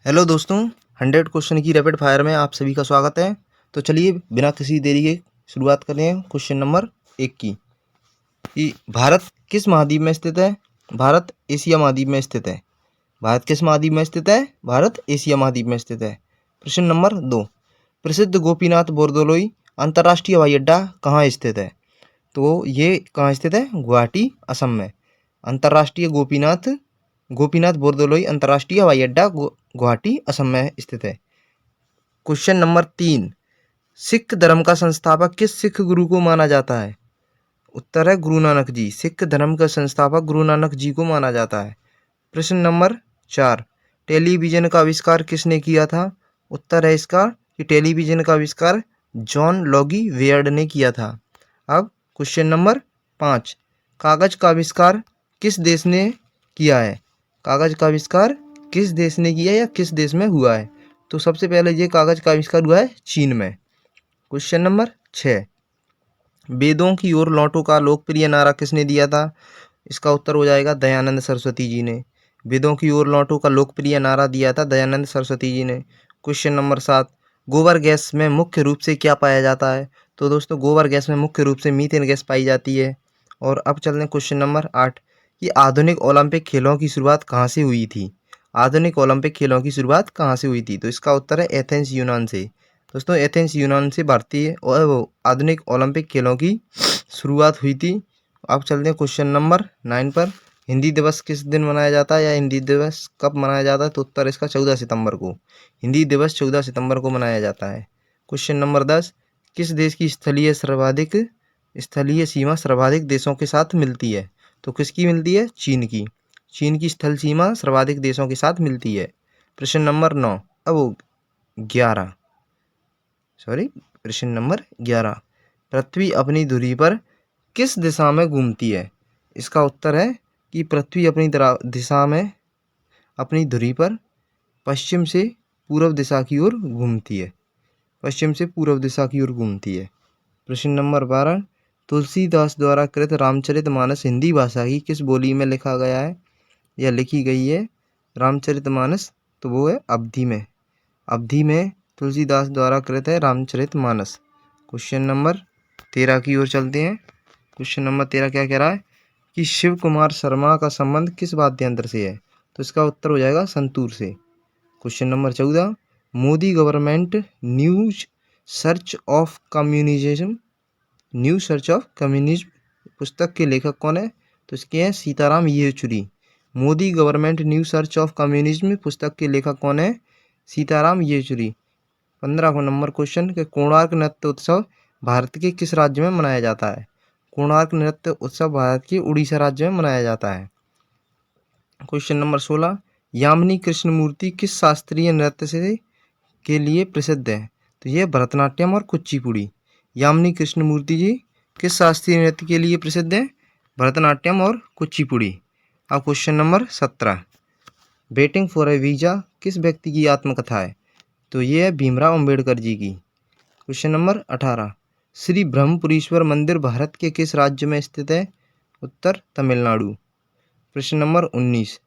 Hello दोस्तों, 100 question की rapid fire में आप सभी का स्वागत है। तो चलिए बिना किसी देरी के शुरुआत करते हैं क्वेश्चन नंबर 1 की। कि भारत किस महाद्वीप में स्थित है? भारत एशिया महाद्वीप में स्थित है। भारत किस महाद्वीप में स्थित है? भारत एशिया महाद्वीप में स्थित है। प्रश्न नंबर 2, प्रसिद्ध गोपीनाथ बोरदोलोई अंतर्राष्ट्रीय हवाई अड्डा कहाँ स्थित है? तो ये कहाँ स्थित है? गुवाहाटी, असम में। अंतर्राष्ट्रीय गोपीनाथ बोरदोलोई अंतर्राष्ट्रीय हवाई अड्डा गुवाहाटी, असम में स्थित है। क्वेश्चन नंबर 3, सिख धर्म का संस्थापक किस सिख गुरु को माना जाता है? उत्तर है गुरु नानक जी। सिख धर्म का संस्थापक गुरु नानक जी को माना जाता है। प्रश्न नंबर 4, टेलीविजन का आविष्कार किसने किया था? उत्तर है इसका कि टेलीविजन का आविष्कार जॉन लॉगी वेयर्ड ने किया था। अब क्वेश्चन नंबर 5, कागज का आविष्कार किस देश ने किया है? कागज का आविष्कार किस देश ने किया या किस देश में हुआ है? तो सबसे पहले ये कागज का आविष्कार हुआ है चीन में। क्वेश्चन नंबर 6, वेदों की ओर लौटो का लोकप्रिय नारा किसने दिया था? इसका उत्तर हो जाएगा दयानंद सरस्वती जी ने। वेदों की ओर लौटो का लोकप्रिय नारा दिया था दयानंद सरस्वती जी ने। क्वेश्चन नंबर 7, गोबर गैस में मुख्य रूप से क्या पाया जाता है? तो दोस्तों गोबर गैस में मुख्य रूप से मीथेन गैस पाई जाती है। और अब चलते हैं क्वेश्चन नंबर 8, कि आधुनिक ओलंपिक खेलों की शुरुआत कहाँ से हुई थी? आधुनिक ओलंपिक खेलों की शुरुआत कहाँ से हुई थी? तो इसका उत्तर है एथेंस, यूनान से। दोस्तों एथेंस, यूनान से भारतीय और आधुनिक ओलंपिक खेलों की शुरुआत हुई थी। अब चलते हैं क्वेश्चन नंबर 9 पर। हिंदी दिवस किस दिन मनाया जाता है या हिंदी दिवस कब मनाया जाता है? तो उत्तर इसका 14 सितंबर को। हिंदी दिवस 14 सितंबर को मनाया जाता है। क्वेश्चन नंबर 10, किस देश की स्थलीय सीमा सर्वाधिक देशों के साथ मिलती है? तो किसकी मिलती है? चीन की। चीन की स्थल सीमा सर्वाधिक देशों के साथ मिलती है। प्रश्न नंबर 9, अब 11 प्रश्न नंबर 11, पृथ्वी अपनी धुरी पर किस दिशा में घूमती है? इसका उत्तर है कि पृथ्वी अपनी दिशा में अपनी धुरी पर पश्चिम से पूर्व दिशा की ओर घूमती है। पश्चिम से पूर्व दिशा की ओर घूमती है। प्रश्न नंबर 12, तुलसीदास द्वारा कृत रामचरितमानस हिंदी भाषा की किस बोली में लिखा गया है या लिखी गई है? रामचरितमानस तो वो है अवधी में। अवधी में तुलसीदास द्वारा कृत है रामचरितमानस। क्वेश्चन नंबर 13 की ओर चलते हैं। क्वेश्चन नंबर 13 क्या कह रहा है कि शिव कुमार शर्मा का संबंध किस वाद्य यंत्र से है? तो इसका उत्तर हो जाएगा संतूर से। Question number 14, Modi government news search of communism पुस्तक के लेखक कौन है? तो इसके हैं Sitaram Yechury. Modi government new search of communism पुस्तक के लेखक कौन है? सीताराम येचुरी। 15 नंबर क्वेश्चन के कोणार्क नृत्य उत्सव भारत के किस राज्य में मनाया जाता है? कोणार्क नृत्य उत्सव भारत के उड़ीसा राज्य में मनाया जाता है। क्वेश्चन नंबर 16, यामिनी कृष्णमूर्ति किस शास्त्रीय नृत्य से के लिए प्रसिद्ध है? तो ये भरतनाट्यम और कुचिपुड़ी। यामिनी कृष्णमूर्ति जी किस शास्त्रीय नृत्य के लिए प्रसिद्ध है? भरतनाट्यम और कुचिपुड़ी। अब question number 17, waiting for A visa किस व्यक्ति की आत्मकथा है? तो ये है भीमराव अंबेडकर जी की। क्वेश्चन नंबर 18, श्री ब्रह्मपुरीश्वर मंदिर भारत के किस राज्य में स्थित है? उत्तर तमिलनाडु। प्रश्न नंबर 19,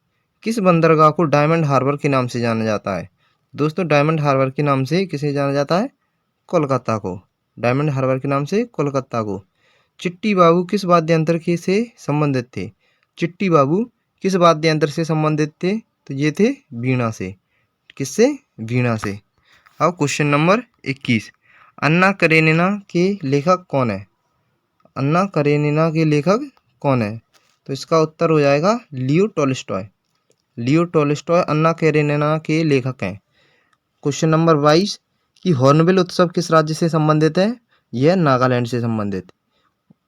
किस बंदरगाह को डायमंड हार्बर के नाम से जाना जाता है? दोस्तों डायमंड हार्बर के नाम से किसे जाना जाता है? कोलकाता को। डायमंड हार्बर के नाम से कोलकाता को। चिट्टी बाबू किस वाद्य यंत्र के से संबंधित थे? चिट्टी बाबू किस वाद्य यंत्र से संबंधित थे? तो ये थे वीणा से। किससे? वीणा से। अब क्वेश्चन नंबर 21, अन्ना करेनिना के लेखक कौन है? अन्ना करेनिना के लेखक कौन है? तो इसका उत्तर हो जाएगा लियो टॉल्स्टॉय। लियो टॉल्स्टॉय अन्ना करेनिना के लेखक हैं। क्वेश्चन नंबर 22, कि हॉर्नबिल उत्सव किस राज्य से संबंधित है? यह नागालैंड से संबंधित।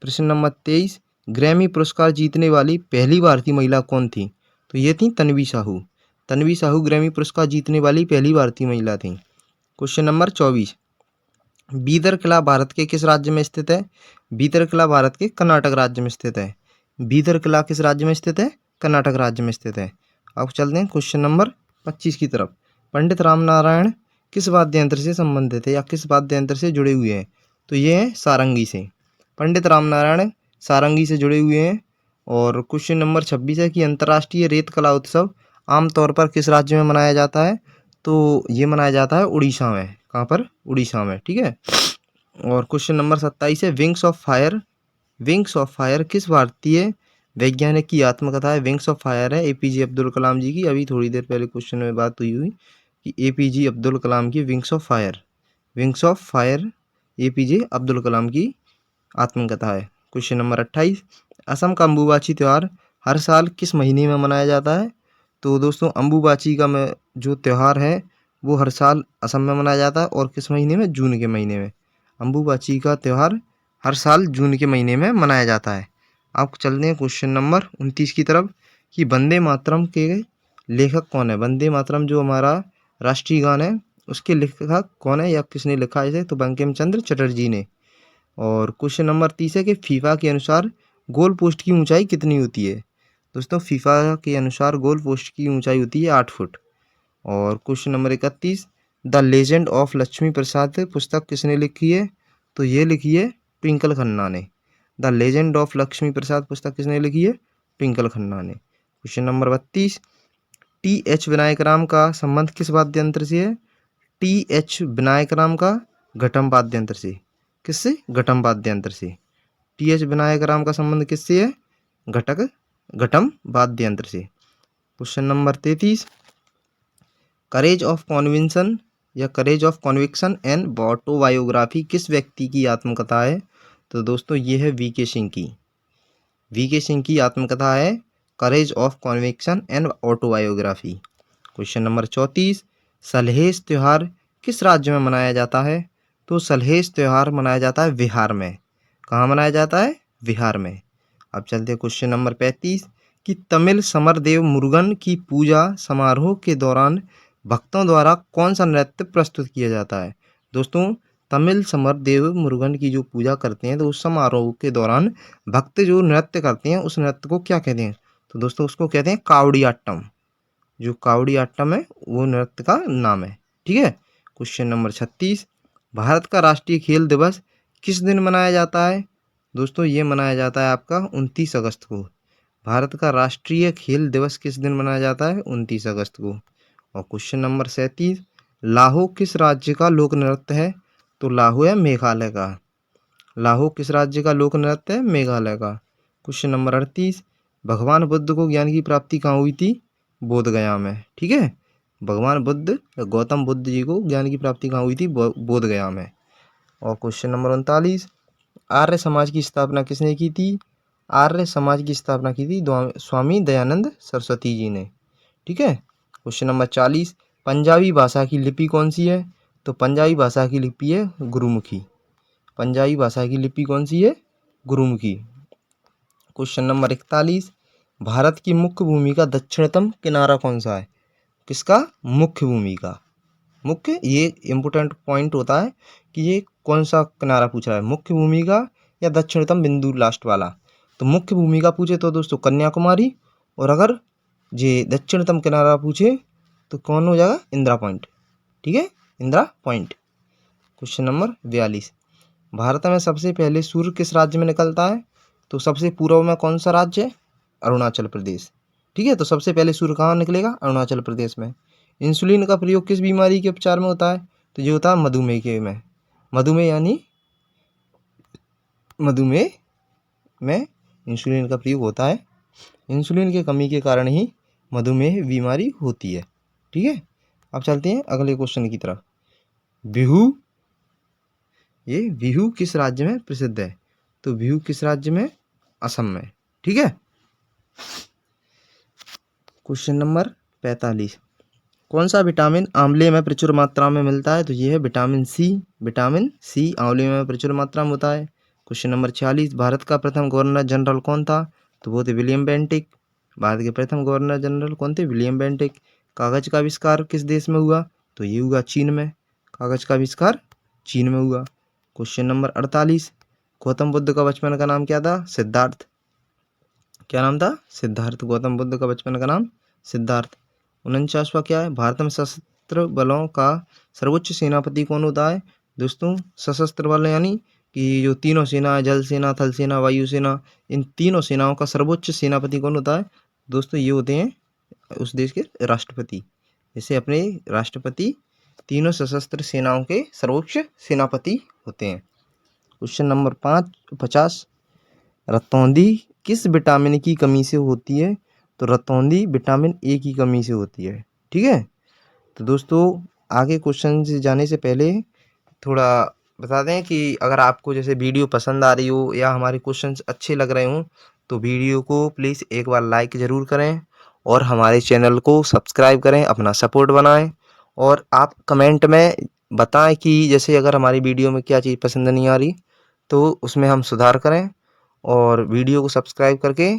प्रश्न नंबर 23, ग्रैमी पुरस्कार जीतने वाली पहली भारतीय महिला कौन थी? तो ये थी तन्वी साहू। तन्वी साहू ग्रैमी पुरस्कार जीतने वाली पहली भारतीय महिला थी। क्वेश्चन नंबर 24, बीदर किला भारत के किस राज्य में स्थित है? बीदर किला भारत के कर्नाटक राज्य में स्थित है। बीदर किला किस राज्य में स्थित है? कर्नाटक राज्य में स्थित है। अब चलते हैं क्वेश्चन नंबर 25 की तरफ। पंडित रामनारायण किस वाद्य यंत्र से संबंधित है या किस वाद्य यंत्र से जुड़े हुए हैं? तो ये है सारंगी से। पंडित रामनारायण सारंगी से जुड़े हुए हैं। और क्वेश्चन नंबर 26 है कि अंतर्राष्ट्रीय रेत कला उत्सव आमतौर पर किस राज्य में मनाया जाता है? तो ये मनाया जाता है उड़ीसा में। कहाँ पर? उड़ीसा में, ठीक है। और क्वेश्चन नंबर 27 है wings of Fire. Wings of fire किस भारतीय वैज्ञानिक की आत्मकथा है? विंग्स ऑफ फायर है एपीजे अब्दुल कलाम जी की। अभी थोड़ी देर पहले क्वेश्चन में बात हुई कि एपीजे अब्दुल कलाम की Wings of Fire, Wings of Fire APJ Abdul Kalam की आत्मकथा है। क्वेश्चन नंबर 28 असम का अम्बुबाची त्यौहार हर साल किस महीने में मनाया जाता है? तो दोस्तों अम्बुबाची का जो त्यौहार है वो हर साल असम में मनाया जाता है। और किस महीने में? जून के महीने में। अम्बुबाची का त्यौहार हर साल जून के महीने में मनाया जाता है। अब चलते हैं क्वेश्चन नंबर 29 की तरफ कि वंदे मातरम के लेखक कौन है? वंदे मातरम जो हमारा राष्ट्रीय गान है उसके लेखक कौन है या किसने लिखा है इसे? तो बंकिम चंद्र चटर्जी ने। और क्वेश्चन नंबर 30 है कि फीफा के अनुसार गोल पोस्ट की ऊंचाई कितनी होती है? दोस्तों फीफा के अनुसार गोल पोस्ट की ऊंचाई होती है 8 फुट। और question number 31 the legend of Lakshmi Prasad पुस्तक किसने लिखी है? तो ये लिखी है ट्विंकल खन्ना ने। The legend of Lakshmi Prasad पुस्तक किसने लिखी है? ट्विंकल खन्ना ने। Question number 32 T H Vinayak Ram का संबंध किस वाद्य यंत्र से है? टी एच विनायक राम का घटम वाद्य यंत्र से। किससे? घटम वाद्य यंत्र से। टी एच विनायक राम का संबंध किससे है? घटम वाद्य यंत्र से। क्वेश्चन नंबर 33 करेज ऑफ कॉन्विंसन या courage of conviction and autobiography किस व्यक्ति की आत्मकथा है? तो दोस्तों ये है वीके सिंह की। वीके सिंह की आत्मकथा है courage of conviction and autobiography. Question number 34 Salhes त्योहार किस राज्य में मनाया जाता है? तो सलहेस त्योहार मनाया जाता है बिहार में। कहाँ मनाया जाता है? बिहार में। अब चलते हैं क्वेश्चन नंबर 35 कि तमिल समरदेव मुरुगन की पूजा समारोह के दौरान भक्तों द्वारा कौन सा नृत्य प्रस्तुत किया जाता है? दोस्तों तमिल समरदेव मुरुगन की जो पूजा करते हैं तो उस समारोह के दौरान भक्त जो नृत्य करते हैं उस नृत्य को क्या कहते हैं? तो दोस्तों उसको कहते हैं कावड़ियाट्टम। जो कावड़ियाट्टम है वो नृत्य का नाम है, ठीक है। क्वेश्चन नंबर 36 भारत का राष्ट्रीय खेल दिवस किस दिन मनाया जाता है? दोस्तों ये मनाया जाता है आपका 29 अगस्त को। भारत का राष्ट्रीय खेल दिवस किस दिन मनाया जाता है? 29 अगस्त को। और क्वेश्चन नंबर 37 लाहो किस राज्य का लोक नृत्य है? तो लाहो है मेघालय का। लाहो किस राज्य का लोक नृत्य है? मेघालय का। क्वेश्चन नंबर 38 भगवान बुद्ध को ज्ञान की प्राप्ति कहाँ हुई थी? बोध गया में, ठीक है। भगवान बुद्ध गौतम बुद्ध जी को ज्ञान की प्राप्ति कहाँ हुई थी? बोध गया में। और क्वेश्चन नंबर 39 आर्य समाज की स्थापना किसने की थी? आर्य समाज की स्थापना की थी स्वामी दयानंद सरस्वती जी ने, ठीक है। क्वेश्चन नंबर 40 पंजाबी भाषा की लिपि कौन सी है? तो पंजाबी भाषा की लिपि है गुरुमुखी। पंजाबी भाषा की लिपि कौन सी है? गुरुमुखी। क्वेश्चन नंबर 41 भारत की मुख्य भूमि का दक्षिणतम किनारा कौन सा है? किसका? मुख्य भूमि का। मुख्य ये इम्पोर्टेंट पॉइंट होता है कि ये कौन सा किनारा पूछ रहा है, मुख्य भूमि का या दक्षिणतम बिंदु लास्ट वाला। तो मुख्य भूमि का पूछे तो दोस्तों कन्याकुमारी, और अगर ये दक्षिणतम किनारा पूछे तो कौन हो जाएगा? इंदिरा पॉइंट, ठीक है, Indira point. Question number 42 Bharat में सबसे पहले सूर्य किस राज्य में निकलता है? तो सबसे पूर्व में कौन सा राज्य है? अरुणाचल प्रदेश, ठीक है। तो सबसे पहले सूर्य कहाँ निकलेगा? अरुणाचल प्रदेश में। इंसुलिन का प्रयोग किस बीमारी के उपचार में होता है? तो ये होता है मधुमेह के में। मधुमेह यानी मधुमेह में इंसुलिन का प्रयोग होता है। इंसुलिन की कमी के कारण ही मधुमेह बीमारी होती है, ठीक है। अब चलते हैं अगले क्वेश्चन की तरफ। बिहू, ये बिहू किस राज्य में प्रसिद्ध है? तो बिहू किस राज्य में? असम में, ठीक है। क्वेश्चन नंबर 45 कौन सा विटामिन आंवले में प्रचुर मात्रा में मिलता है? तो ये है विटामिन सी। विटामिन सी आंवले में प्रचुर मात्रा में होता है। क्वेश्चन नंबर 46 भारत का प्रथम गवर्नर जनरल कौन था? तो वो थे विलियम बेंटिक। भारत के प्रथम गवर्नर जनरल कौन थे? William Bentinck. कागज का आविष्कार किस देश में हुआ? तो ये हुआ चीन में। कागज का आविष्कार चीन में हुआ। क्वेश्चन नंबर 48 गौतम बुद्ध का बचपन का नाम क्या था? सिद्धार्थ। क्या नाम था? सिद्धार्थ। गौतम बुद्ध का बचपन का नाम सिद्धार्थ। 49वां क्या है? भारत में सशस्त्र बलों का सर्वोच्च सेनापति कौन होता है? दोस्तों सशस्त्र बल यानी कि जो तीनों सेना है, जल सेना, थल सेना, वायु सेना, इन तीनों सेनाओं का सर्वोच्च सेनापति कौन होता है? दोस्तों ये होते हैं उस देश के राष्ट्रपति। जैसे अपने राष्ट्रपति तीनों सशस्त्र सेनाओं के सर्वोच्च सेनापति होते हैं। क्वेश्चन नंबर 50, रतौंधी किस विटामिन की कमी से होती है? तो रतौंधी विटामिन ए की कमी से होती है। ठीक है, तो दोस्तों आगे क्वेश्चन से जाने से पहले थोड़ा बता दें कि अगर आपको जैसे वीडियो पसंद आ रही हो या हमारे क्वेश्चंस अच्छे लग रहे हों तो वीडियो को प्लीज़ एक बार लाइक ज़रूर करें और हमारे चैनल को सब्सक्राइब करें, अपना सपोर्ट बनाएं और आप कमेंट में बताएं कि जैसे अगर हमारी वीडियो में क्या चीज़ पसंद नहीं आ रही तो उसमें हम सुधार करें। और वीडियो को सब्सक्राइब करके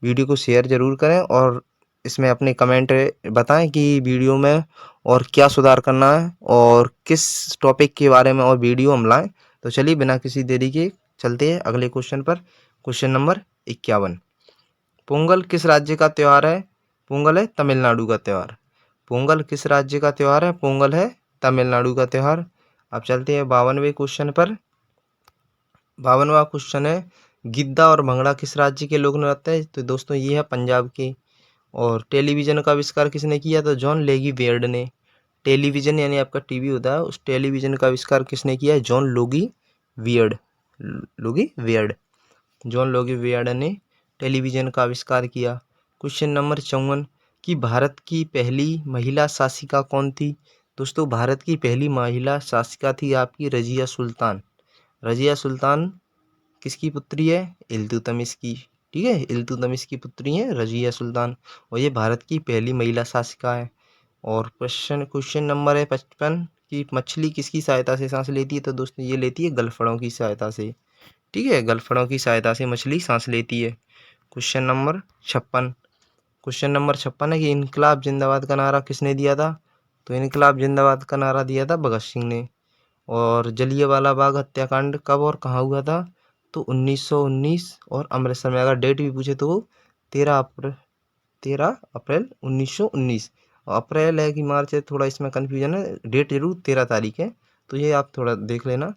वीडियो को शेयर ज़रूर करें और इसमें अपने कमेंट बताएं कि वीडियो में और क्या सुधार करना है और किस टॉपिक के बारे में और वीडियो हम लाएं। तो चलिए बिना किसी देरी के चलते हैं अगले क्वेश्चन पर। क्वेश्चन नंबर 51, पोंगल किस राज्य का त्यौहार है? पोंगल है तमिलनाडु का त्यौहार। पोंगल किस राज्य का त्यौहार है? पोंगल है तमिलनाडु का त्यौहार। अब चलते हैं 52वें क्वेश्चन पर। 52वां क्वेश्चन है, गिद्दा और भंगड़ा किस राज्य के लोक नृत्य है? तो दोस्तों ये है पंजाब के। और टेलीविजन का आविष्कार किसने किया? तो जॉन लोगी बेयर्ड ने। टेलीविजन यानी आपका टीवी होता है, उस टेलीविजन का आविष्कार किसने किया है? John Logie weird. लोगी वियर्ड, जॉन लोगी वियर्ड ने टेलीविजन का आविष्कार किया। क्वेश्चन नंबर 54 कि भारत की पहली महिला शासिका कौन थी? दोस्तों भारत की पहली महिला शासिका थी आपकी रजिया सुल्तान। रजिया सुल्तान किसकी पुत्री है? इल्तुतमिश की। ठीक है, इल्तुतमिश की पुत्री है रजिया सुल्तान और ये भारत की पहली महिला शासिका है। और क्वेश्चन नंबर है 55 कि मछली किसकी सहायता से सांस लेती है? तो दोस्तों ये लेती है गलफड़ों की सहायता से। ठीक है, गलफड़ों की सहायता से मछली सांस लेती है। क्वेश्चन नंबर 56 है कि इनकलाब जिंदाबाद का नारा किसने दिया था? तो इनकलाब जिंदाबाद का नारा दिया था भगत सिंह ने। और जलियांवाला बाग हत्याकांड कब और कहाँ हुआ था? तो 1919 और अमृतसर में। अगर डेट भी पूछे तो 13 अप्रैल 1919। अप्रैल है कि मार्च है, थोड़ा इसमें कन्फ्यूजन है, डेट जरूर 13 तारीख है। तो ये आप थोड़ा देख लेना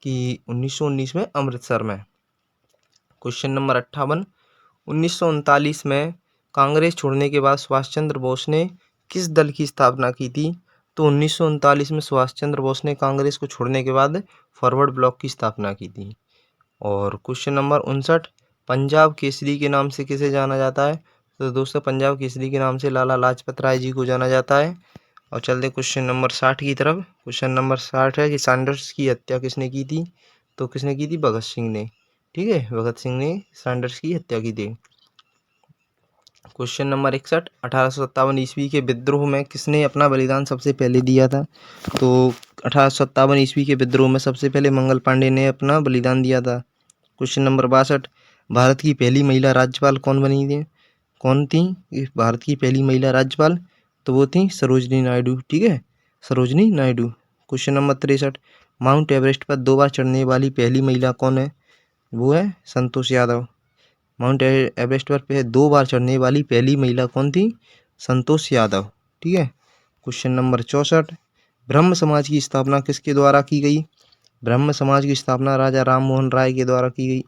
कि 1919 में अमृतसर में। क्वेश्चन नंबर 58, 1939 में कांग्रेस छोड़ने के बाद सुभाष चंद्र बोस ने किस दल की स्थापना की थी? तो 1939 में सुभाष चंद्र बोस ने कांग्रेस को छोड़ने के बाद फॉरवर्ड ब्लॉक की स्थापना की थी। और क्वेश्चन नंबर 59, पंजाब केसरी के नाम से किसे जाना जाता है? तो दोस्तों पंजाब केसरी के नाम से लाला लाजपत राय जी को जाना जाता है। और चलते क्वेश्चन नंबर 60 की तरफ। क्वेश्चन नंबर 60 है कि सैंडर्स की हत्या किसने की थी? तो किसने की थी? भगत सिंह ने। ठीक है, भगत सिंह ने सैंडर्स की हत्या की थी। क्वेश्चन नंबर 61, 1857 ईस्वी के विद्रोह में किसने अपना बलिदान सबसे पहले दिया था? तो 1857 ईस्वी के विद्रोह में सबसे पहले मंगल पांडे ने अपना बलिदान दिया था। क्वेश्चन नंबर 62, भारत की पहली महिला राज्यपाल कौन बनी थी? कौन थी भारत की पहली महिला राज्यपाल? तो वो थी सरोजनी नायडू। ठीक है, Sarojini Naidu. Question number 63, mount Everest पर 2 बार चढ़ने वाली पहली महिला कौन है? वो है संतोष यादव। माउंट एवरेस्ट पर 2 बार चढ़ने वाली पहली महिला कौन थी? संतोष यादव। ठीक है। क्वेश्चन नंबर 64, ब्रह्म समाज की स्थापना किसके द्वारा की गई? ब्रह्म समाज की स्थापना राजा राम मोहन राय के द्वारा की गई।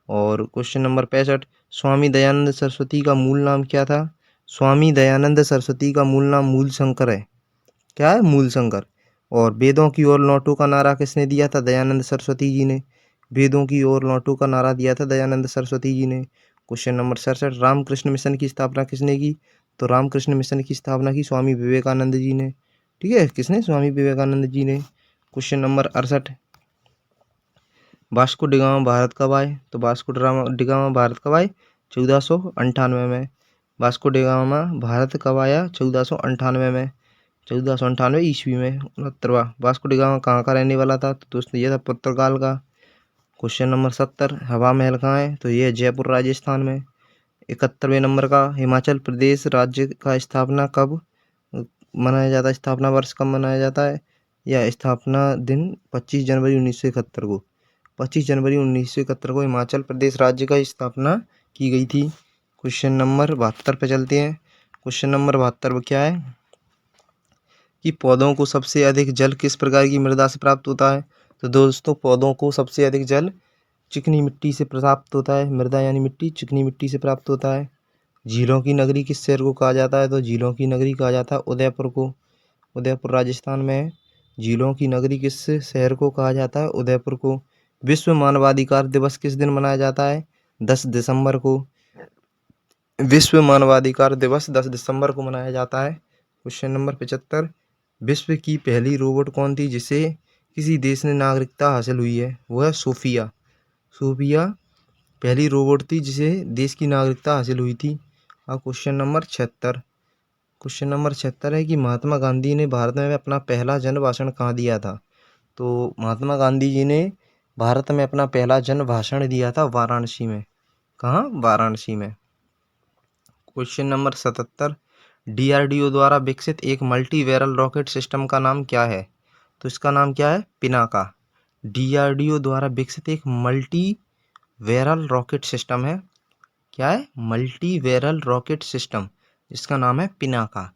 और क्वेश्चन नंबर 65, स्वामी दयानंद सरस्वती का मूल नाम क्या था? स्वामी दयानंद सरस्वती का मूल नाम मूल शंकर है। क्या है? मूल शंकर। और वेदों की ओर लौटो का नारा किसने दिया था? दयानंद सरस्वती जी ने। वेदों की ओर लौटो का नारा दिया था दयानंद सरस्वती जी ने। क्वेश्चन नंबर 67, रामकृष्ण मिशन की स्थापना किसने की? तो रामकृष्ण मिशन की स्थापना की स्वामी विवेकानंद जी ने। ठीक है, किसने? स्वामी विवेकानंद जी ने। Question number 68, Vasco da Gama Bharat कब आए? तो वास्को डिगामा भारत कब आए? 1498 में। वास्को डिगामा भारत कब आया? 1498 में। 1498 ईस्वी में। 69वां, वास्को डिगामा कहाँ का रहने वाला था? तो दोस्तों ये था पुर्तगाल का। क्वेश्चन नंबर 70, हवा महल कहाँ है? तो ये जयपुर राजस्थान में। 71वें नंबर का, हिमाचल प्रदेश राज्य का स्थापना कब मनाया जाता है? स्थापना वर्ष कब मनाया जाता है? या स्थापना दिन 25 जनवरी 1971 को। 25 जनवरी 1971 को हिमाचल प्रदेश राज्य का स्थापना की गई थी। क्वेश्चन नंबर 72 पे चलते हैं। क्वेश्चन नंबर 72 में क्या है कि पौधों को सबसे अधिक जल किस प्रकार की मृदा से प्राप्त होता है? तो दोस्तों पौधों को सबसे अधिक जल चिकनी मिट्टी से प्राप्त होता है। मृदा यानी मिट्टी, चिकनी मिट्टी से प्राप्त होता है। झीलों की नगरी किस शहर को कहा जाता है? तो झीलों की नगरी कहा जाता है उदयपुर को। उदयपुर राजस्थान में है। झीलों की नगरी किस शहर को कहा जाता है? उदयपुर को। विश्व मानवाधिकार दिवस किस दिन मनाया जाता है? 10 दिसंबर को। विश्व मानवाधिकार दिवस 10 दिसंबर को मनाया जाता है। Question number 75। विश्व की पहली रोबोट कौन थी जिसे किसी देश ने नागरिकता हासिल हुई है? वो है सोफिया। सोफिया पहली रोबोट थी जिसे देश की नागरिकता हासिल हुई थी। अब क्वेश्चन नंबर 76। क्वेश्चन नंबर 76 है कि महात्मा गांधी ने भारत में अपना पहला जन भाषण कहाँ दिया था? तो महात्मा गांधी जी ने भारत में अपना पहला जन भाषण दिया था वाराणसी में। कहाँ? वाराणसी में। Question number 77। डीआरडीओ द्वारा विकसित एक मल्टी बैरल रॉकेट सिस्टम का नाम क्या है? तो इसका नाम क्या है? पिनाका। डीआरडीओ द्वारा विकसित एक मल्टी बैरल रॉकेट सिस्टम है। क्या है? मल्टी बैरल रॉकेट सिस्टम, जिसका नाम है पिनाका।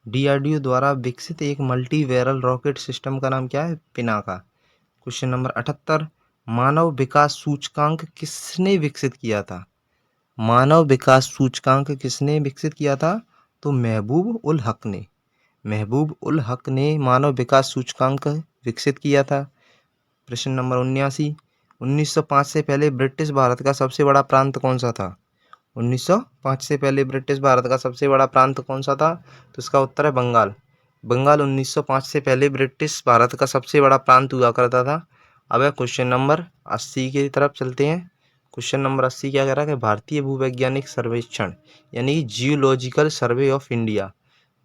डीआरडीओ द्वारा विकसित एक मल्टी बैरल रॉकेट सिस्टम का नाम क्या है? पिनाका। Question number 78। मानव विकास सूचकांक किसने विकसित किया था? मानव विकास सूचकांक किसने विकसित किया था? तो महबूब उल हक ने। महबूब उल हक ने मानव विकास सूचकांक विकसित किया था। प्रश्न नंबर 79। 1905 से पहले ब्रिटिश भारत का सबसे बड़ा प्रांत कौन सा था? 1905 से पहले ब्रिटिश भारत का सबसे बड़ा प्रांत कौन सा था? तो इसका उत्तर है बंगाल। बंगाल 1905 से पहले ब्रिटिश भारत का सबसे बड़ा प्रांत हुआ करता था। अब क्वेश्चन नंबर 80 की तरफ चलते हैं। क्वेश्चन नंबर 80 क्या कह रहा है कि भारतीय भूवैज्ञानिक सर्वेक्षण यानी कि geological survey of India,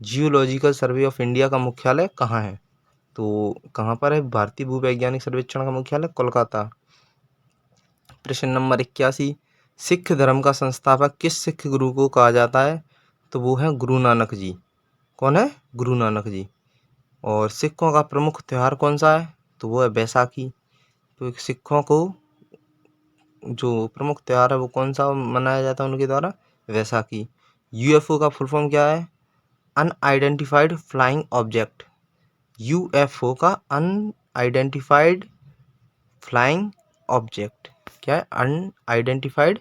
geological survey of India का मुख्यालय कहाँ है? तो कहाँ पर है भारतीय भूवैज्ञानिक सर्वेक्षण का मुख्यालय? कोलकाता। प्रश्न नंबर 81। सिख धर्म का संस्थापक किस सिख गुरु को कहा जाता है? तो वो है गुरु नानक जी। कौन है? गुरु नानक जी। और सिखों का प्रमुख त्यौहार कौन सा है? तो वो है बैसाखी। तो सिखों को जो प्रमुख त्यौहार है वो कौन सा मनाया जाता है उनके द्वारा? वैसाखी। यूएफओ का फुल फॉर्म क्या है? Unidentified flying object. यूएफओ का अनआइडेंटिफाइड फ्लाइंग ऑब्जेक्ट क्या है? Unidentified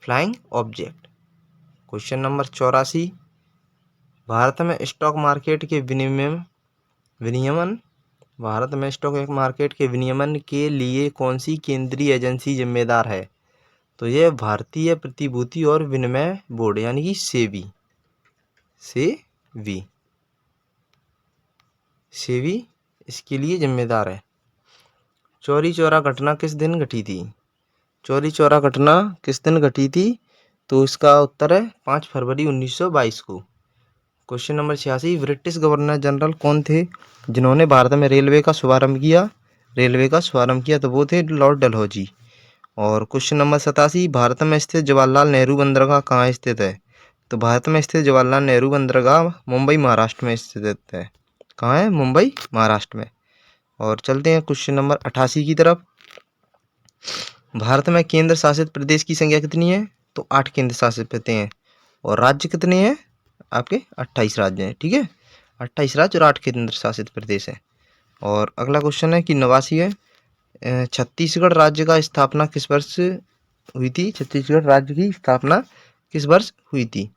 flying object. Question number 84। Bharat में स्टॉक मार्केट के विनियमन भारत में स्टॉक मार्केट के विनियमन के लिए कौन सी केंद्रीय एजेंसी जिम्मेदार है? तो यह भारतीय प्रतिभूति और विनिमय बोर्ड यानी कि सेबी। सेबी इसके लिए जिम्मेदार है। चौरी चौरा घटना किस दिन घटी थी? चौरी चौरा घटना किस दिन घटी थी? तो इसका उत्तर है 5 फरवरी 1922 को। Question number 86। British governor general कौन थे जिन्होंने भारत में रेलवे का शुभारंभ किया? तो वो थे लॉर्ड डलहौजी। और क्वेश्चन नंबर 87। भारत में स्थित जवाहरलाल नेहरू बंदरगाह कहाँ स्थित है? तो भारत में स्थित जवाहरलाल नेहरू बंदरगाह मुंबई महाराष्ट्र में स्थित है। कहाँ है? मुंबई महाराष्ट्र में। और चलते हैं क्वेश्चन नंबर 88 की तरफ। भारत में केंद्र शासित प्रदेश की संख्या कितनी है? तो 8 केंद्र शासित प्रदेश हैं। और राज्य कितने हैं? आपके 28 राज्य हैं। ठीक है, 28 राज्य और 8 केंद्र शासित प्रदेश हैं। और अगला क्वेश्चन है कि 89 है। छत्तीसगढ़ राज्य का स्थापना किस वर्ष हुई थी? छत्तीसगढ़ राज्य की स्थापना किस वर्ष हुई थी?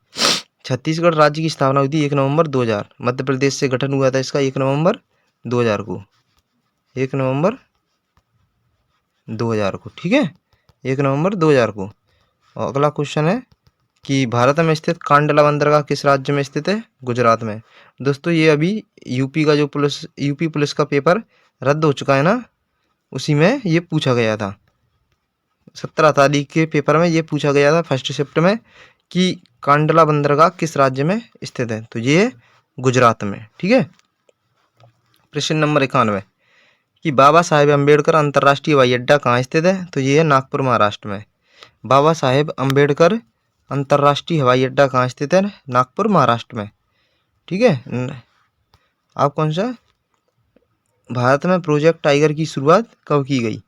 छत्तीसगढ़ राज्य की स्थापना हुई थी 1 नवंबर 2000। मध्य प्रदेश से गठन हुआ था इसका 1 नवंबर 2000 को। 1 नवंबर 2000 को। ठीक है, 1 नवंबर 2000 को। और अगला क्वेश्चन है कि भारत में स्थित कांडला बंदरगाह किस राज्य में स्थित है? गुजरात में। दोस्तों ये अभी यूपी पुलिस का पेपर रद्द हो चुका है ना, उसी में ये पूछा गया था। 17 तारीख के पेपर में ये पूछा गया था फर्स्ट शिफ्ट में कि कांडला बंदरगाह किस राज्य में स्थित है? तो ये गुजरात में। ठीक है। प्रश्न नंबर 91 कि बाबा साहेब अम्बेडकर अंतर्राष्ट्रीय हवाई अड्डा कहाँ स्थित है? तो ये है नागपुर महाराष्ट्र में। बाबा साहेब अम्बेडकर अंतर्राष्ट्रीय हवाई अड्डा कहाँ स्थित है? नागपुर महाराष्ट्र में। ठीक है। आप कौन सा? भारत में प्रोजेक्ट टाइगर की शुरुआत कब की गई?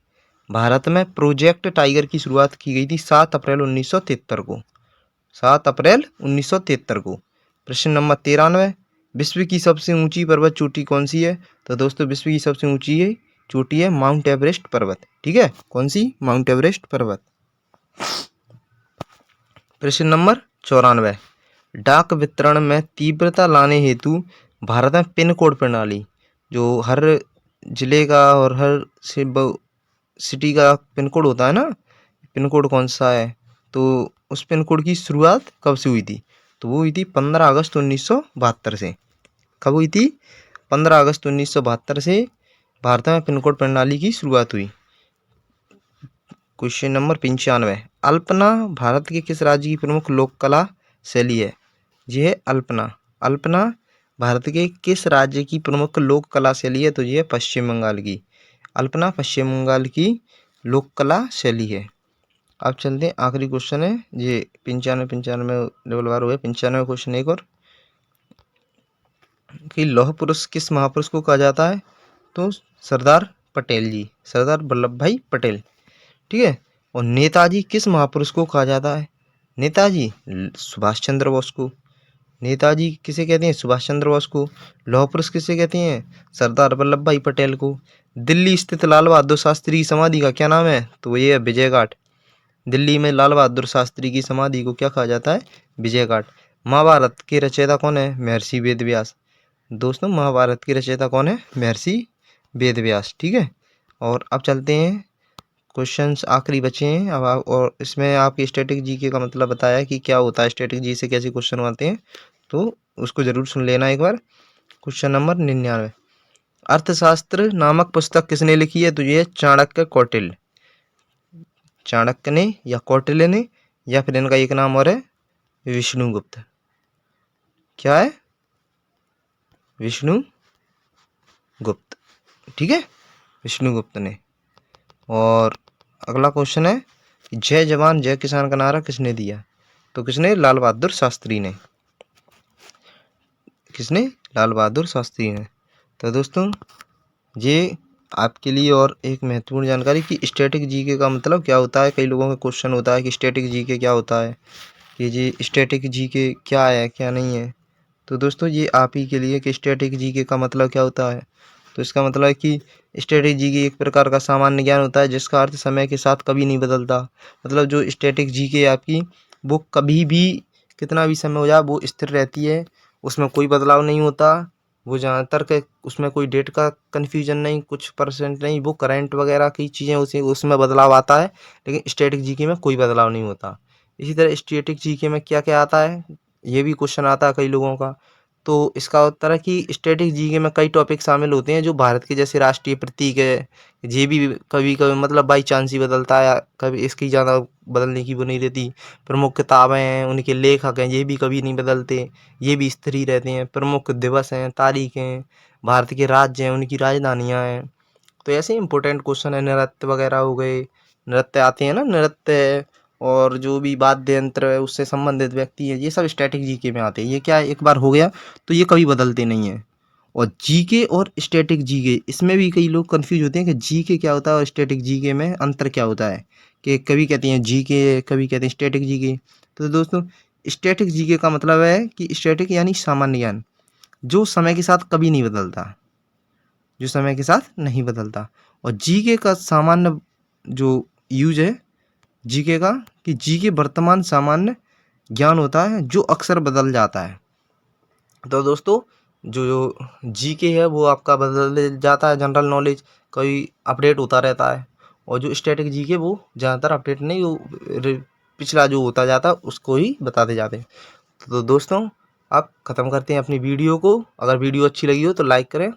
भारत में प्रोजेक्ट टाइगर की शुरुआत की गई थी 7 अप्रैल 1973 को। 7 अप्रैल 1973 को। प्रश्न नंबर 93 विश्व की सबसे ऊंची पर्वत चोटी कौन सी है? तो दोस्तों विश्व की सबसे ऊंची चोटी है माउंट एवरेस्ट पर्वत। ठीक है, कौन सी? माउंट एवरेस्ट पर्वत। प्रश्न नंबर 94। डाक वितरण में तीव्रता लाने हेतु भारत में पिन कोड प्रणाली, जो हर जिले का और हर सिटी का पिन कोड होता है ना, पिन कोड कौन सा है, तो उस पिन कोड की शुरुआत कब से हुई थी? तो वो हुई थी 15 अगस्त 1972 से। कब हुई थी? 15 अगस्त 1972 से भारत में पिन कोड प्रणाली की शुरुआत हुई। Question number 95। अल्पना भारत के किस राज्य की प्रमुख लोक कला शैली है? ये है अल्पना। अल्पना भारत के किस राज्य की प्रमुख लोक कला शैली है? तो ये है पश्चिम बंगाल की। अल्पना पश्चिम बंगाल की लोक कला शैली है। अब चलते हैं, आखिरी क्वेश्चन है ये 95 डबल बार हुए 95 क्वेश्चन एक और, कि लौह पुरुष किस महापुरुष को कहा जाता है? तो सरदार पटेल जी, सरदार वल्लभ भाई पटेल। ठीक है। और नेताजी किस महापुरुष को कहा जाता है? नेताजी सुभाष चंद्र बोस को। नेताजी किसे कहते हैं? सुभाष चंद्र बोस को। लौह पुरुष किसे कहते हैं? सरदार वल्लभ भाई पटेल को। दिल्ली स्थित लाल बहादुर शास्त्री की समाधि का क्या नाम है? तो ये है विजय घाट। दिल्ली में लाल बहादुर शास्त्री की समाधि को क्या कहा जाता है? विजय घाट। महाभारत के रचयिता कौन है? महर्षि वेद व्यास। दोस्तों, महाभारत के रचयिता कौन है? महर्षि वेद व्यास। ठीक है। और अब चलते हैं, क्वेश्चंस आखिरी बचे हैं अब और इसमें आपकी स्टैटिक जीके का मतलब बताया कि क्या होता है, स्टैटिक जी से कैसे क्वेश्चन आते हैं, तो उसको जरूर सुन लेना एक बार। Question number 99। अर्थशास्त्र नामक पुस्तक किसने लिखी है? तो ये है चाणक्य कौटिल्य। चाणक्य ने या कौटिल्य ने, या फिर इनका एक नाम और है विष्णुगुप्त। क्या है? विष्णुगुप्त। ठीक है, विष्णुगुप्त ने। और अगला क्वेश्चन है, जय जवान जय किसान का नारा किसने दिया? तो किसने? लाल बहादुर शास्त्री ने। किसने? लाल बहादुर शास्त्री ने। तो दोस्तों, ये आपके लिए और एक महत्वपूर्ण जानकारी कि स्टैटिक जीके का मतलब क्या होता है। कई लोगों का क्वेश्चन होता है कि स्टैटिक जीके क्या होता है, कि जी स्टैटिक जीके क्या है क्या नहीं है। तो दोस्तों, ये आप ही के लिए कि स्टैटिक जीके का मतलब क्या होता है। तो इसका मतलब है कि स्टैटिक जीके एक प्रकार का सामान्य ज्ञान होता है जिसका अर्थ समय के साथ कभी नहीं बदलता। मतलब जो स्टैटिक जीके आपकी, वो कभी भी कितना भी समय हो जाए वो स्थिर रहती है, उसमें कोई बदलाव नहीं होता। वो ज़्यादातर के उसमें कोई डेट का कन्फ्यूजन नहीं, कुछ परसेंट नहीं, वो करंट वगैरह की चीज़ें उसे उसमें बदलाव आता है, लेकिन स्टैटिक जीके में कोई बदलाव नहीं होता। इसी तरह स्टैटिक जीके में क्या क्या आता है, ये भी क्वेश्चन आता है कई लोगों का। तो इसका उत्तर है कि स्टैटिक जीके में कई टॉपिक शामिल होते हैं जो भारत के जैसे राष्ट्रीय प्रतीक है, ये भी कभी कभी मतलब बाई चांस ही बदलता है, कभी इसकी ज़्यादा बदलने की वो नहीं रहती। प्रमुख किताबें हैं, उनके लेखक हैं, ये भी कभी नहीं बदलते, ये भी स्थिर ही रहते हैं। प्रमुख दिवस हैं, तारीखें, भारत के राज्य हैं, उनकी राजधानियाँ हैं। तो ऐसे इंपॉर्टेंट क्वेश्चन है, नृत्य वगैरह हो गए, नृत्य आते हैं ना, नृत्य और जो भी वाद्य यंत्र है उससे संबंधित व्यक्ति है, ये सब स्टैटिक जीके में आते हैं। ये क्या है, एक बार हो गया तो ये कभी बदलते नहीं हैं। और जीके और स्टैटिक जीके, इसमें भी कई लोग कंफ्यूज होते हैं कि जीके क्या होता है और स्टैटिक जीके में अंतर क्या होता है, कि कभी कहते हैं जीके, कभी कहते हैं स्टैटिक जीके। तो दोस्तों, स्टैटिक जीके का मतलब है कि स्टैटिक यानी सामान्य ज्ञान, जो समय के साथ कभी नहीं बदलता, जो समय के साथ नहीं बदलता। और जीके का सामान्य जो यूज है जीके का, कि जीके वर्तमान सामान्य ज्ञान होता है जो अक्सर बदल जाता है। तो दोस्तों, जो जीके है वो आपका बदल जाता है, जनरल नॉलेज कभी अपडेट होता रहता है। और जो स्टैटिक जीके वो ज़्यादातर अपडेट नहीं, वो पिछला जो होता जाता है उसको ही बताते जाते हैं। तो दोस्तों, आप ख़त्म करते हैं अपनी वीडियो को। अगर वीडियो अच्छी लगी हो तो लाइक करें